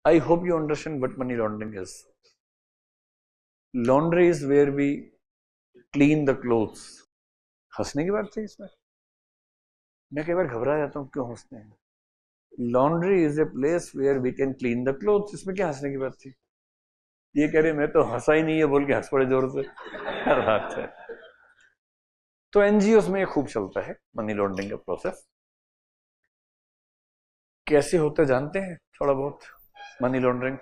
I hope you understand what money laundering is. Laundry is where we clean the clothes. हंसने की बात थी इसमें, मैं कई बार घबरा जाता हूँ क्यों हंसते हैं. Laundry is a place where we can clean the clothes. इसमें क्या हंसने की बात थी? ये कह रहे मैं तो हंसा ही नहीं है बोल के हंस पड़े जोर से. क्या बात है. तो एनजीओस में ये खूब चलता है मनी लॉन्ड्रिंग का प्रोसेस. कैसे होता है जानते हैं? थोड़ा बहुत मनी लॉन्ड्रिंग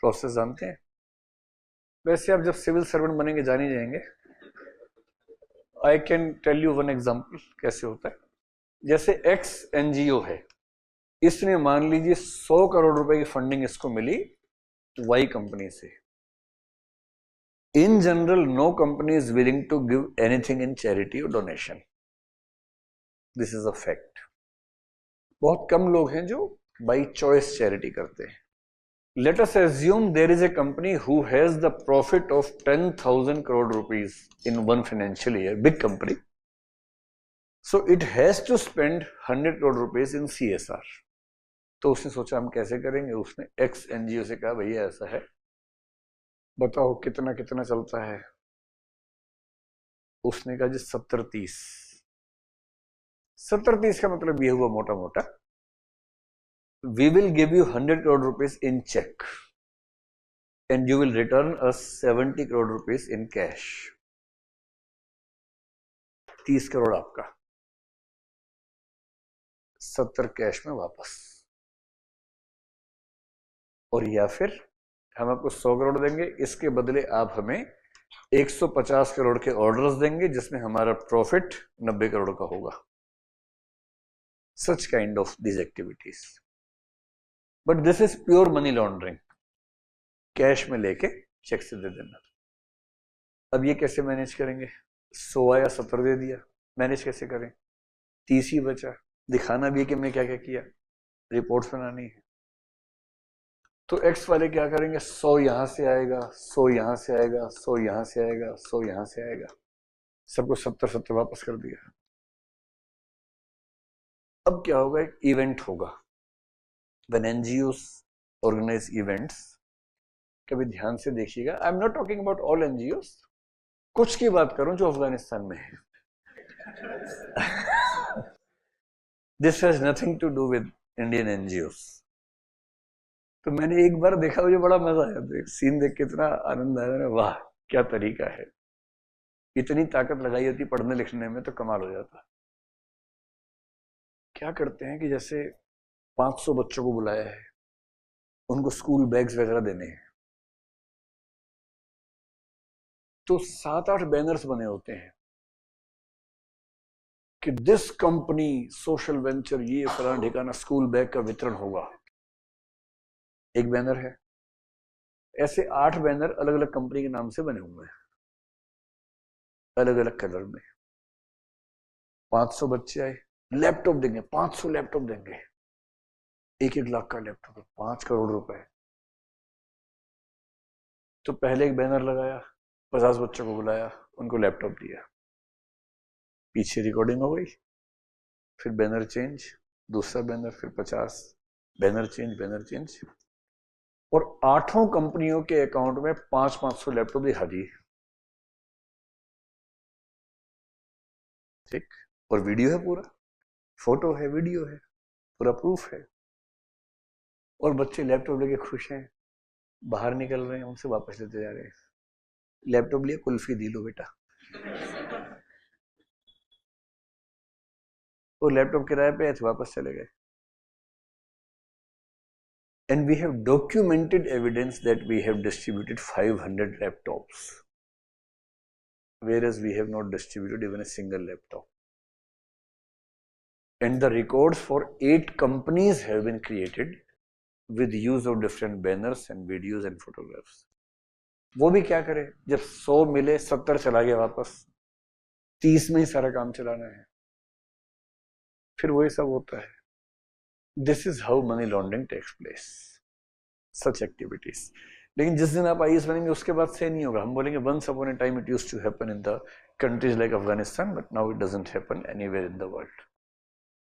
प्रोसेस जानते हैं? वैसे आप जब सिविल सर्वेंट बनेंगे जान ही जाएंगे. I can tell you one example कैसे होता है. जैसे एक्स एनजीओ है, इसने मान लीजिए 100 करोड़ रुपए की फंडिंग इसको मिली वाई कंपनी से. In general no company is willing to give anything in charity और donation. This is a fact. बहुत कम लोग हैं जो बाई चॉइस चैरिटी करते हैं. Let us assume there is a company who has the profit of 10,000 crore rupees in one financial year, big company. So it has to spend 100 crore rupees in CSR. तो उसने सोचा हम कैसे करेंगे. उसने x NGO से कहा भैया ऐसा है, बताओ कितना कितना चलता है. उसने कहा जी 70-30. 70-30 का मतलब ये हुआ मोटा मोटा, we will give you 100 crore rupees in check and you will return us 70 crore rupees in cash. 30 crore आपका, 70 कैश में वापस. और या फिर हम आपको 100 करोड़ देंगे, इसके बदले आप हमें 150 करोड़ के ऑर्डर्स देंगे जिसमें हमारा प्रॉफिट 90 करोड़ का होगा. Such kind of these activities. But this is pure money laundering. Cash में लेके चेक से दे देना. अब ये कैसे मैनेज करेंगे? 100 या 70 दे दिया, मैनेज कैसे करें? 30 ही बचा. दिखाना भी है कि मैं क्या क्या किया, रिपोर्ट्स बनानी है. तो एक्स वाले क्या करेंगे? 100 यहां से आएगा, 100 यहां से आएगा, 100 यहां से आएगा, 100 यहां से आएगा. सबको 70-70 वापस कर दिया. अब क्या होगा? एक इवेंट होगा. When NGOs organize events, कभी ध्यान से देखिएगा. I am not talking about all NGOs, कुछ की बात करूं जो अफगानिस्तान में है. This has nothing to do with Indian NGOs. तो मैंने एक बार देखा, मुझे बड़ा मजा आया. तो एक सीन देख के इतना आनंद आया ना, वाह क्या तरीका है. इतनी ताकत लगाई होती पढ़ने लिखने में तो कमाल हो जाता. क्या करते हैं कि जैसे 500 बच्चों को बुलाया है, उनको स्कूल बैग्स वगैरह देने हैं. तो 7-8 बैनर्स बने होते हैं कि दिस कंपनी सोशल वेंचर, ये फलाना ठिकाना स्कूल बैग का वितरण होगा. एक बैनर है. ऐसे 8 बैनर अलग अलग कंपनी के नाम से बने हुए हैं, अलग अलग कलर में. 500 बच्चे आए, लैपटॉप देंगे, 500 लैपटॉप देंगे. 1-1 लाख का लैपटॉप, 5 करोड़ रुपए. तो पहले एक बैनर लगाया, 50 बच्चों को बुलाया, उनको लैपटॉप दिया. पीछे रिकॉर्डिंग हो गई, फिर बैनर चेंज, दूसरा बैनर, फिर 50, बैनर चेंज, बैनर चेंज. और 8 कंपनियों के अकाउंट में 500 लैपटॉप दिखा दिए. ठीक. और वीडियो है, पूरा फोटो है, वीडियो है, पूरा प्रूफ है. और बच्चे लैपटॉप लेके खुश हैं, बाहर निकल रहे हैं, उनसे वापस लेते जा रहे हैं. लैपटॉप लिया, कुल्फी दी लो बेटा. वो लैपटॉप किराए पे थे, वापस चले गए. And we have documented evidence that we have distributed 500 laptops, whereas we have not distributed even a single laptop. And the records for 8 companies have been created with use of different banners and videos and photographs. वो भी क्या करे, जब 100 मिले 70 चला गया वापस, 30 में ही सारा काम चलाना है. फिर वही सब होता है. This is how money laundering takes place. Such activities. लेकिन जिस दिन आप IAS बनेंगे उसके बाद से नहीं होगा. हम बोलेंगे once upon a time it used to happen in the countries like Afghanistan, but now it doesn't happen anywhere in the world.